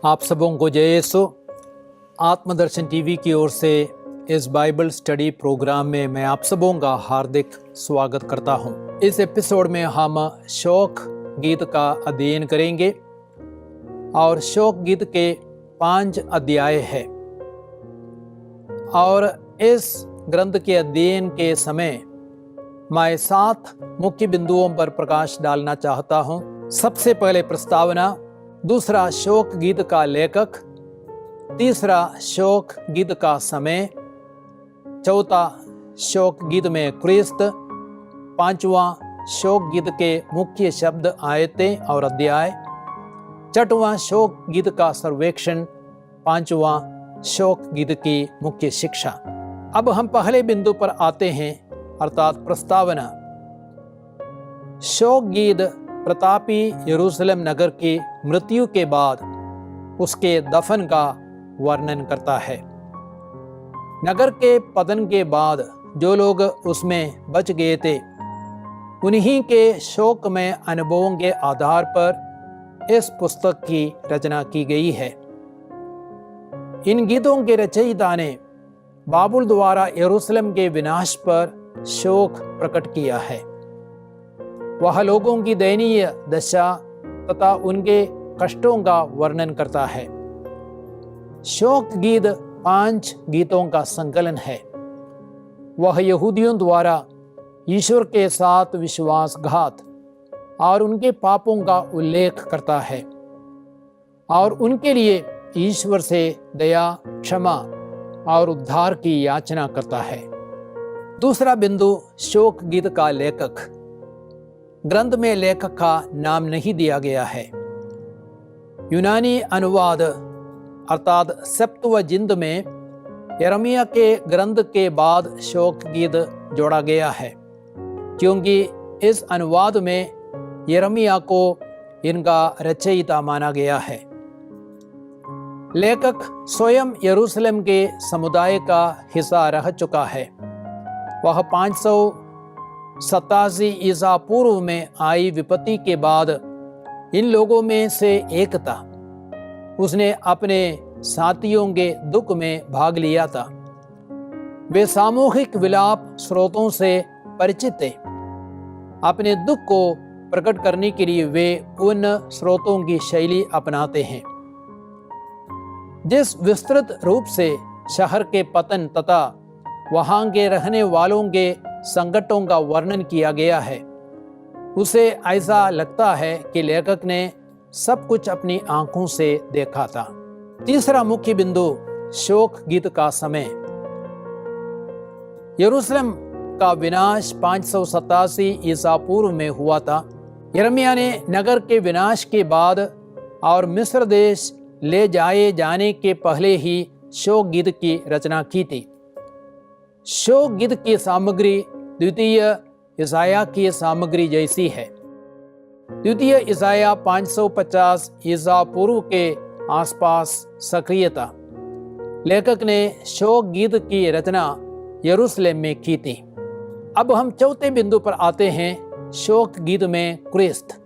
आप सबों को जय यीशु। आत्मदर्शन टीवी की ओर से इस बाइबल स्टडी प्रोग्राम में मैं आप सबों का हार्दिक स्वागत करता हूं। इस एपिसोड में हम शोक गीत का अध्ययन करेंगे और शोक गीत के 5 अध्याय हैं और इस ग्रंथ के अध्ययन के समय मैं 7 मुख्य बिंदुओं पर प्रकाश डालना चाहता हूं। सबसे पहले प्रस्तावना, दूसरा शोक गीत का लेखक, तीसरा शोक गीत का समय, चौथा शोक गीत में क्रिस्त, पांचवा शोक गीत के मुख्य शब्द, आयतें और अध्याय, छठवां शोक गीत का सर्वेक्षण, पांचवा शोक गीत की मुख्य शिक्षा। अब हम पहले बिंदु पर आते हैं अर्थात प्रस्तावना। शोक गीत प्रतापी यरूशलेम नगर की मृत्यु के बाद उसके दफन का वर्णन करता है। नगर के पतन के बाद जो लोग उसमें बच गए थे, उन्हीं के शोकमय अनुभवों के आधार पर इस पुस्तक की रचना की गई है। इन गीतों के रचयिता ने बाबुल द्वारा यरूशलेम के विनाश पर शोक प्रकट किया है। वह लोगों की दयनीय दशा तथा उनके कष्टों का वर्णन करता है। शोक गीत 5 गीतों का संकलन है। वह यहूदियों द्वारा ईश्वर के साथ विश्वासघात और उनके पापों का उल्लेख करता है और उनके लिए ईश्वर से दया, क्षमा और उद्धार की याचना करता है। दूसरा बिंदु, शोक गीत का लेखक। ग्रंथ में लेखक का नाम नहीं दिया गया है। यूनानी अनुवाद अर्थात सेप्तुअजिंत में यिर्मयाह के ग्रंथ के बाद शोक गीत जोड़ा गया है, क्योंकि इस अनुवाद में यिर्मयाह को इनका रचयिता माना गया है। लेखक स्वयं यरूशलेम के समुदाय का हिस्सा रह चुका है। वह 587 ईसा पूर्व में आई विपत्ति के बाद इन लोगों में से एक था। उसने अपने साथियों के दुख में भाग लिया था। वे सामूहिक विलाप स्रोतों से परिचित थे। अपने दुख को प्रकट करने के लिए वे उन स्रोतों की शैली अपनाते हैं। जिस विस्तृत रूप से शहर के पतन तथा वहां के रहने वालों के संकटों का वर्णन किया गया है, उसे ऐसा लगता है कि लेखक ने सब कुछ अपनी आंखों से देखा था। तीसरा मुख्य बिंदु, शोक गीत का समय। यरूशलेम का विनाश 587 ईसा पूर्व में हुआ था। यिर्मयाह ने नगर के विनाश के बाद और मिस्र देश ले जाए जाने के पहले ही शोक गीत की रचना की थी। शोक गीत की सामग्री द्वितीय यशायाह की सामग्री जैसी है। द्वितीय यशायाह 550 ईसा पूर्व के आसपास सक्रिय था। लेखक ने शोक गीत की रचना यरूशलेम में की थी। अब हम चौथे बिंदु पर आते हैं, शोक गीत में क्रिस्त।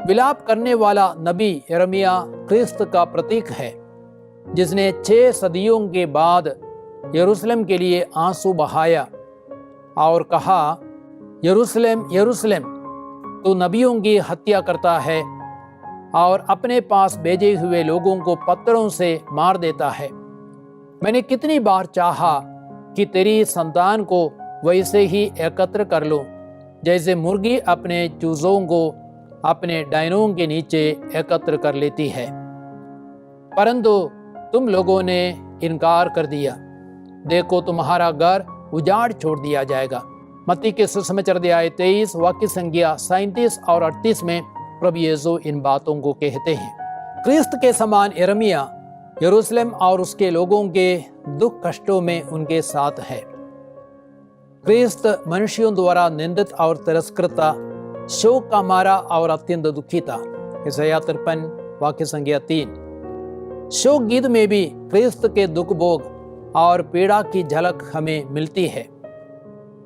विलाप करने वाला नबी यिर्मयाह क्रिस्त का प्रतीक है, जिसने 6 सदियों के बाद यरूशलेम के लिए आंसू बहाया और कहा, यरूशलेम यरूशलेम, तू नबियों की हत्या करता है और अपने पास भेजे हुए लोगों को पत्थरों से मार देता है। मैंने कितनी बार चाहा कि तेरी संतान को वैसे ही एकत्र कर लो, जैसे मुर्गी अपने चूजों को अपने डायनों के नीचे एकत्र कर लेती है, परंतु तुम लोगों ने इनकार कर दिया। देखो, तुम्हारा घर उजाड़ छोड़ दिया जाएगा। मत्ती के सुसमाचार अध्याय 23 वाक्य संख्या 37 और 38 में प्रभु यीशु इन बातों को कहते हैं। क्रिस्त के समान यिर्मयाह यरूशलेम और उसके लोगों के दुख कष्टों में उनके साथ है। क्रिस्त मनुष्यों द्वारा निंदित और तिरस्कृता, शोक का मारा और अत्यंत दुखी था। यशायाह 53 वाक्य संख्या 3। शोक गीत में भी क्रिस्त के दुख भोग और पीड़ा की झलक हमें मिलती है।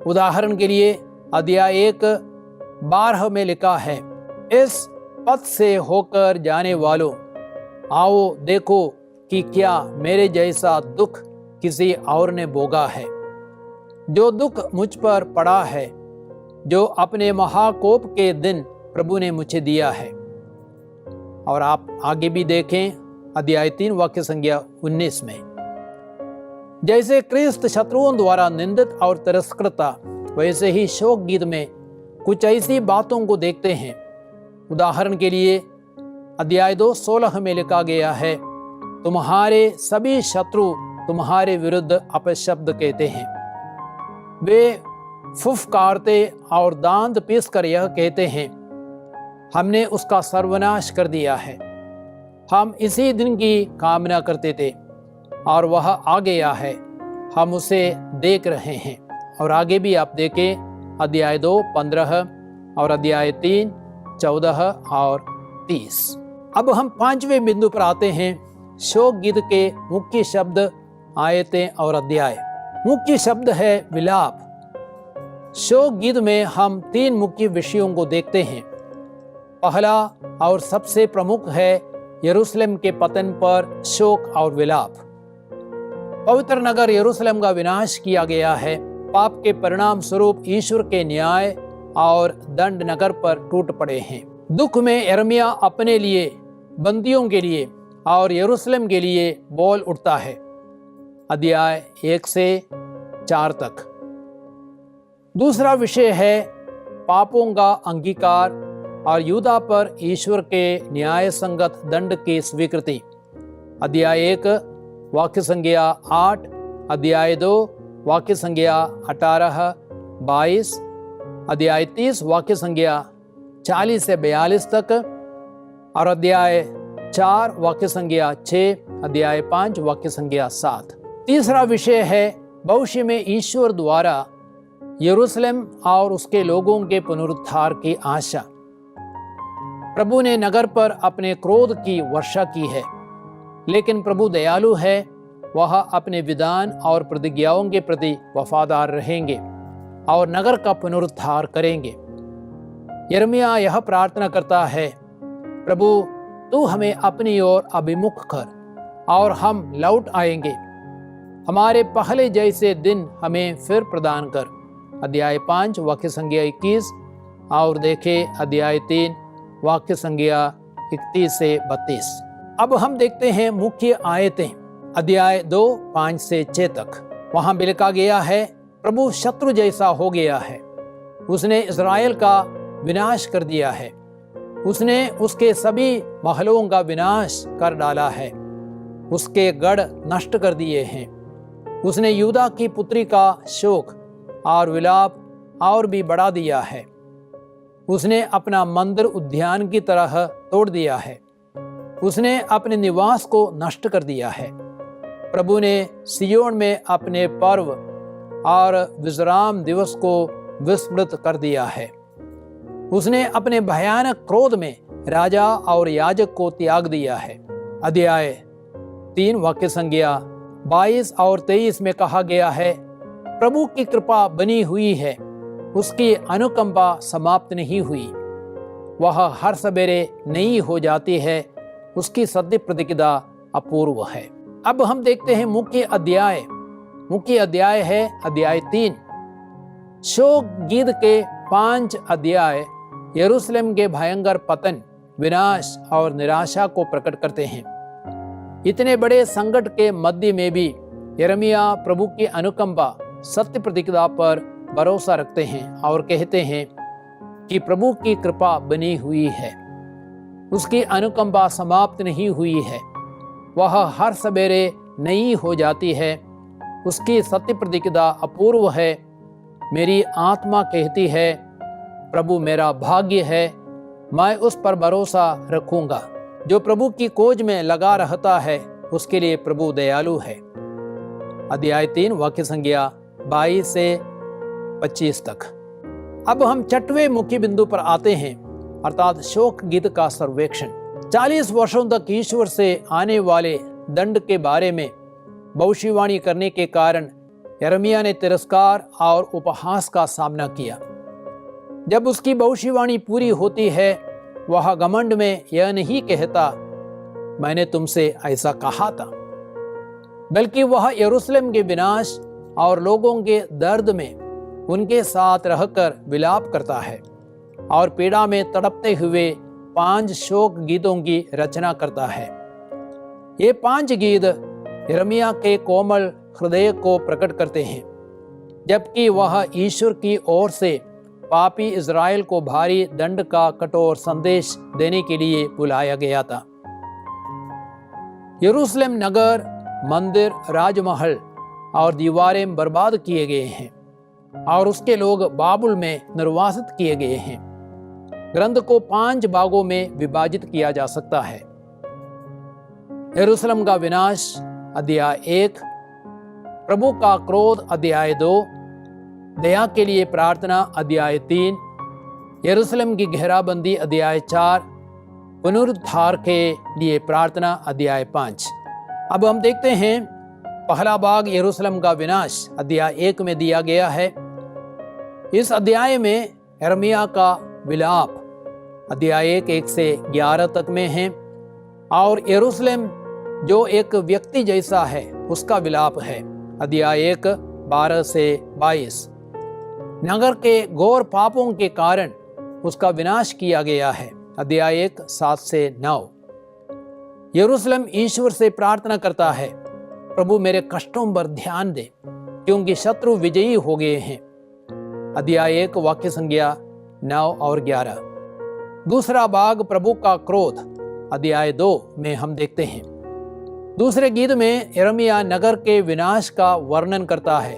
उदाहरण के लिए अध्याय 1:12 में लिखा है, इस पथ से होकर जाने वालों, आओ देखो कि क्या मेरे जैसा दुख किसी और ने भोगा है, जो दुख मुझ पर पड़ा है, जो अपने महाकोप के दिन प्रभु ने मुझे दिया है। और आप आगे भी देखें अध्याय 3 वाक्य संख्या 19 में। जैसे क्रिस्त शत्रुओं द्वारा निंदित और तिरस्कृता, वैसे ही शोक गीत में कुछ ऐसी बातों को देखते हैं। उदाहरण के लिए अध्याय 2:16 में लिखा गया है, तुम्हारे सभी शत्रु तुम्हारे विरुद्ध अपशब्द कहते हैं। वे फुफकारते और दांत पीसकर यह कहते हैं, हमने उसका सर्वनाश कर दिया है। हम इसी दिन की कामना करते थे और वह आ गया है, हम उसे देख रहे हैं। और आगे भी आप देखें अध्याय 2:15 और अध्याय 3:14 और 30। अब हम 5वें बिंदु पर आते हैं, शोक गीत के मुख्य शब्द, आयतें और अध्याय। मुख्य शब्द है विलाप। शोक गीत में हम 3 मुख्य विषयों को देखते हैं। पहला और सबसे प्रमुख है यरूशलेम के पतन पर शोक और विलाप। पवित्र नगर यरूशलेम का विनाश किया गया है। पाप के परिणाम स्वरूप ईश्वर के न्याय और दंड नगर पर टूट पड़े हैं। दुख में यिर्मयाह अपने लिए, बंदियों के लिए और यरूशलेम के लिए बोल उठता है। अध्याय 1 से 4 तक। दूसरा विषय है पापों का अंगीकार और यूदा पर ईश्वर के न्याय संगत दंड की स्वीकृति। अध्याय 1 वाक्य संख्या 8, अध्याय 2 वाक्य संख्या 18-22, अध्याय 30 वाक्य संख्या 40 से 42 तक और अध्याय 4 वाक्य संख्या 6, अध्याय 5 वाक्य संख्या 7। तीसरा विषय है भविष्य में ईश्वर द्वारा यरूशलेम और उसके लोगों के पुनरुद्धार की आशा। प्रभु ने नगर पर अपने क्रोध की वर्षा की है, लेकिन प्रभु दयालु है। वह अपने विधान और प्रतिज्ञाओं के प्रति वफादार रहेंगे और नगर का पुनरुद्धार करेंगे। यिर्मयाह यह प्रार्थना करता है, प्रभु तू हमें अपनी ओर अभिमुख कर और हम लौट आएंगे। हमारे पहले जैसे दिन हमें फिर प्रदान कर। अध्याय 5 वाक्य संख्या 21 और देखे अध्याय 3 वाक्य संख्या 31 से 32। अब हम देखते हैं मुख्य आयतें। अध्याय 2:5 से 6 तक। वहां भी लिखा गया है, प्रभु शत्रु जैसा हो गया है, उसने इस्राएल का विनाश कर दिया है, उसने उसके सभी महलों का विनाश कर डाला है, उसके गढ़ नष्ट कर दिए हैं। उसने यूदा की पुत्री का शोक और विलाप और भी बढ़ा दिया है। उसने अपना मंदिर उद्यान की तरह तोड़ दिया है। उसने अपने निवास को नष्ट कर दिया है। प्रभु ने सियोन में अपने पर्व और विश्राम दिवस को विस्मृत कर दिया है। उसने अपने भयानक क्रोध में राजा और याजक को त्याग दिया है। अध्याय 3 वाक्य संख्या 22 और 23 में कहा गया है, प्रभु की कृपा बनी हुई है, उसकी अनुकंपा समाप्त नहीं हुई। वह हर सवेरे नई हो जाती है, उसकी सत्य प्रतिज्ञा अपूर्व है। अब हम देखते हैं मुख्य अध्याय। मुख्य अध्याय है अध्याय 3। शोक गीत के 5 अध्याय यरूशलेम के भयंकर पतन, विनाश और निराशा को प्रकट करते हैं। इतने बड़े संकट के मध्य में भी यिर्मयाह प्रभु की अनुकंपा, सत्य प्रतिज्ञा पर भरोसा रखते हैं और कहते हैं कि प्रभु की कृपा बनी हुई है, उसकी अनुकंपा समाप्त नहीं हुई है, वह हर सवेरे नई हो जाती है, उसकी सत्य प्रतिज्ञा अपूर्व है। मेरी आत्मा कहती है, प्रभु मेरा भाग्य है, मैं उस पर भरोसा रखूंगा। जो प्रभु की खोज में लगा रहता है, उसके लिए प्रभु दयालु है। अध्याय 3 वाक्य संख्या 22 से 25 तक। अब हम 6वें मुख्य बिंदु पर आते हैं, अर्थात शोक गीत का सर्वेक्षण। 40 वर्षों तक ईश्वर से आने वाले दंड के बारे में भविष्यवाणी करने के कारण यिर्मयाह ने तिरस्कार और उपहास का सामना किया। जब उसकी भविष्यवाणी पूरी होती है, वह घमंड में यह नहीं कहता मैंने तुमसे ऐसा कहा था, बल्कि वह यरूशलेम के विनाश और लोगों के दर्द में उनके साथ रहकर विलाप करता है और पीड़ा में तड़पते हुए 5 शोक गीतों की रचना करता है। ये 5 गीत यिर्मयाह के कोमल हृदय को प्रकट करते हैं, जबकि वह ईश्वर की ओर से पापी इज़राइल को भारी दंड का कठोर संदेश देने के लिए बुलाया गया था। यरूशलेम नगर, मंदिर, राजमहल और दीवारें बर्बाद किए गए हैं और उसके लोग बाबुल में निर्वासित किए गए हैं। ग्रंथ को 5 भागों में विभाजित किया जा सकता है। यरूशलेम का विनाश अध्याय 1, प्रभु का क्रोध अध्याय 2, दया के लिए प्रार्थना अध्याय 3, यरूशलेम की घेराबंदी अध्याय 4, पुनरुद्धार के लिए प्रार्थना अध्याय 5। अब हम देखते हैं पहला भाग यरूशलेम का विनाश अध्याय 1 में दिया गया है। इस अध्याय में यिर्मयाह का विलाप अध्याय 1 से 11 तक में है और यरूशलेम जो एक व्यक्ति जैसा है उसका विलाप है अध्याय 1 12 से 22। नगर के घोर पापों के कारण उसका विनाश किया गया है अध्याय 1 7 से 9। यरूशलेम ईश्वर से प्रार्थना करता है, प्रभु मेरे कष्टों पर ध्यान दे क्योंकि शत्रु विजयी हो गए हैं अध्याय 1 वाक्य संख्या 9 और 11। दूसरा भाग प्रभु का क्रोध अध्याय 2 में हम देखते हैं। दूसरे गीत में यिर्मयाह नगर के विनाश का वर्णन करता है।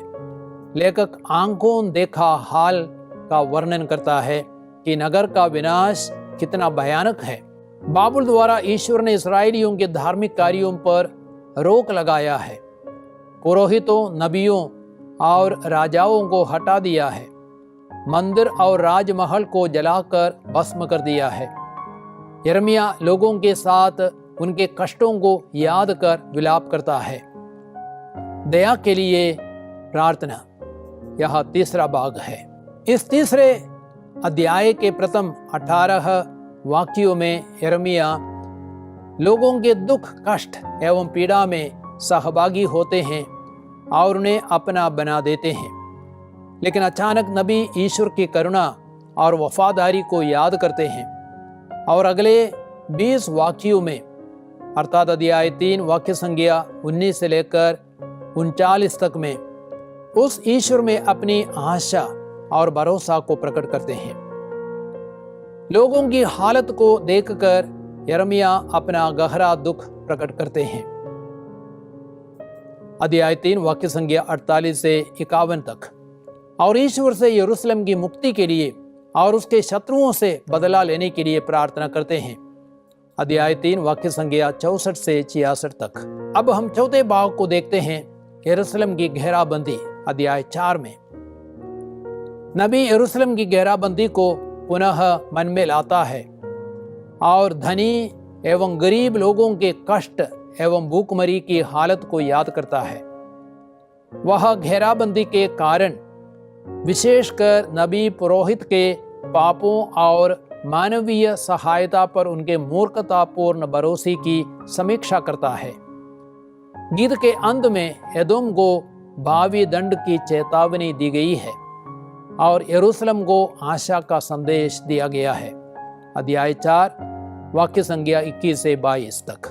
लेखक आंखों देखा हाल का वर्णन करता है कि नगर का विनाश कितना भयानक है। बाबुल द्वारा ईश्वर ने इस्राएलियों के धार्मिक कार्यों पर रोक लगाया है। पुरोहितों, नबियों और राजाओं को हटा दिया है। मंदिर और राजमहल को जलाकर भस्म कर दिया है। यिर्मयाह लोगों के साथ उनके कष्टों को याद कर विलाप करता है। दया के लिए प्रार्थना, यह तीसरा भाग है। इस तीसरे अध्याय के प्रथम 18 वाक्यों में यिर्मयाह लोगों के दुख, कष्ट एवं पीड़ा में सहभागी होते हैं और उन्हें अपना बना देते हैं। लेकिन अचानक नबी ईश्वर की करुणा और वफादारी को याद करते हैं और अगले 20 वाक्यों में अर्थात अध्याय 3 वाक्य संख्या 19 से लेकर 39 तक में उस ईश्वर में अपनी आशा और भरोसा को प्रकट करते हैं। लोगों की हालत को देखकर यिर्मयाह अपना गहरा दुख प्रकट करते हैं। अध्याय 3 वाक्य संख्या 48 से 51 तक। और ईश्वर से यरूशलेम की मुक्ति के लिए और उसके शत्रुओं से बदला लेने के लिए प्रार्थना करते हैं अध्याय 3 वाक्य संख्या 64 से 66 तक। अब हम चौथे भाग को देखते हैं, यरूशलेम की घेराबंदी अध्याय 4 में। नबी यरूशलेम की घेराबंदी को पुनः मन में लाता है और धनी एवं गरीब लोगों के कष्ट एवं भूखमरी की हालत को याद करता है। वह घेराबंदी के कारण विशेषकर नबी पुरोहित के पापों और मानवीय सहायता पर उनके मूर्खतापूर्ण भरोसे की समीक्षा करता है। गीत के अंत में एदोम को भावी दंड की चेतावनी दी गई है और यरूशलेम को आशा का संदेश दिया गया है अध्याय 4 वाक्य संख्या 21 से 22 तक।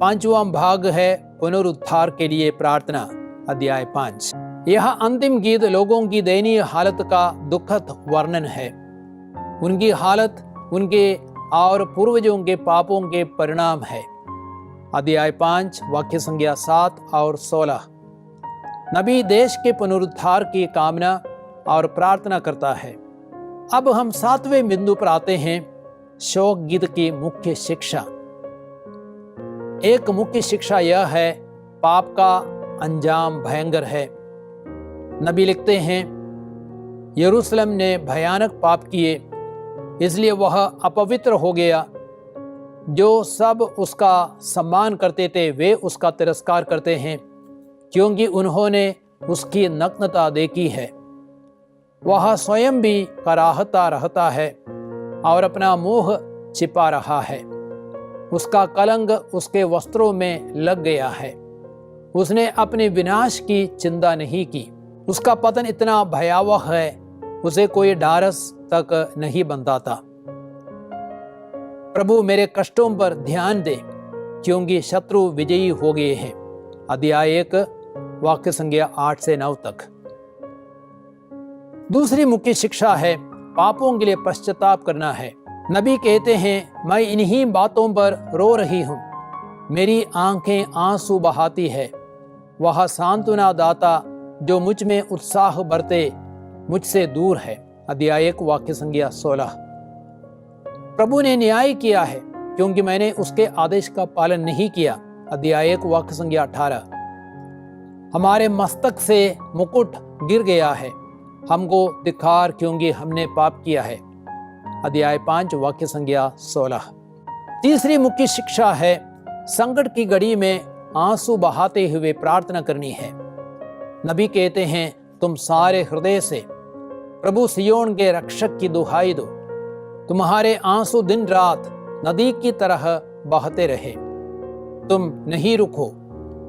पांचवा भाग है पुनरुद्धार के लिए प्रार्थना अध्याय 5। यह अंतिम गीत लोगों की दयनीय हालत का दुखद वर्णन है। उनकी हालत उनके और पूर्वजों के पापों के परिणाम है अध्याय 5 वाक्य संख्या 7 और 16। नबी देश के पुनरुद्धार की कामना और प्रार्थना करता है। अब हम 7वें बिंदु पर आते हैं, शोक गीत की मुख्य शिक्षा। एक मुख्य शिक्षा यह है, पाप का अंजाम भयंकर है। नबी लिखते हैं, यरूशलेम ने भयानक पाप किए, इसलिए वह अपवित्र हो गया। जो सब उसका सम्मान करते थे वे उसका तिरस्कार करते हैं, क्योंकि उन्होंने उसकी नग्नता देखी है। वह स्वयं भी कराहता रहता है और अपना मुंह छिपा रहा है। उसका कलंक उसके वस्त्रों में लग गया है। उसने अपने विनाश की चिंता नहीं की। उसका पतन इतना भयावह है, उसे कोई ढारस तक नहीं बनता था। प्रभु मेरे कष्टों पर ध्यान दे, क्योंकि शत्रु विजयी हो गए हैं। अध्याय 1 वाक्य संख्या 8 से 9 तक। दूसरी मुख्य शिक्षा है पापों के लिए पश्चाताप करना है। नबी कहते हैं, मैं इन्हीं बातों पर रो रही हूँ, मेरी आंखें आंसू बहाती है। वह सांत्वना दाता जो मुझ में उत्साह भरते मुझसे दूर है। अध्याय 1 वाक्य संख्या 16। प्रभु ने न्याय किया है, क्योंकि मैंने उसके आदेश का पालन नहीं किया। अध्याय 1 वाक्य संख्या 18। हमारे मस्तक से मुकुट गिर गया है, हमको धिक्कार, क्योंकि हमने पाप किया है। अध्याय 5 वाक्य संख्या 16। तीसरी मुख्य शिक्षा है संकट की घड़ी में आंसू बहाते हुए प्रार्थना करनी है। नबी कहते हैं, तुम सारे हृदय से प्रभु सियोन के रक्षक की दुहाई दो। तुम्हारे आंसू दिन रात नदी की तरह बहते रहे। तुम नहीं रुको,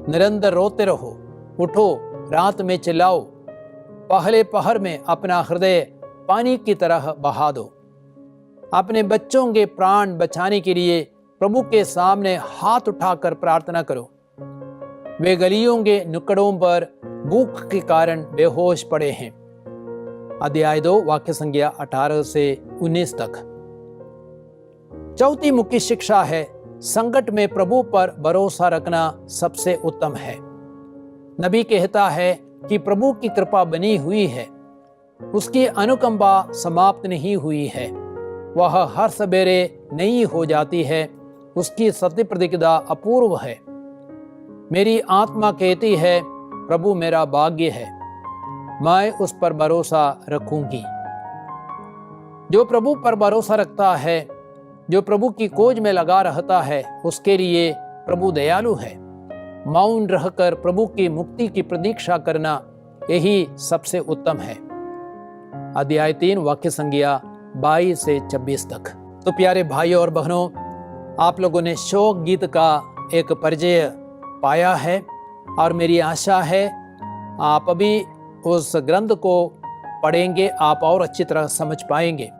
निरंतर रोते रहो। उठो, रात में चिल्लाओ, पहले पहर में अपना हृदय पानी की तरह बहा दो। अपने बच्चों के प्राण बचाने के लिए प्रभु के सामने हाथ उठाकर प्रार्थना करो। वे गलियों के नुक्कड़ों पर भूख के कारण बेहोश पड़े हैं। अध्याय 2 वाक्य संख्या 18 से 19 तक। चौथी मुख्य शिक्षा है संकट में प्रभु पर भरोसा रखना सबसे उत्तम है। नबी कहता है कि प्रभु की कृपा बनी हुई है, उसकी अनुकंपा समाप्त नहीं हुई है। वह हर सवेरे नई हो जाती है, उसकी सत्य प्रतिज्ञा अपूर्व है। मेरी आत्मा कहती है, प्रभु मेरा भाग्य है, मैं उस पर भरोसा रखूंगी। जो प्रभु पर भरोसा रखता है, जो प्रभु की खोज में लगा रहता है, उसके लिए प्रभु दयालु है। मौन रहकर प्रभु की मुक्ति की प्रतीक्षा करना यही सबसे उत्तम है। अध्याय 3 वाक्य संख्या 22 से 26 तक। तो प्यारे भाइयों और बहनों, आप लोगों ने शोक गीत का एक परिचय पाया है, और मेरी आशा है आप अभी उस ग्रंथ को पढ़ेंगे, आप और अच्छी तरह समझ पाएंगे।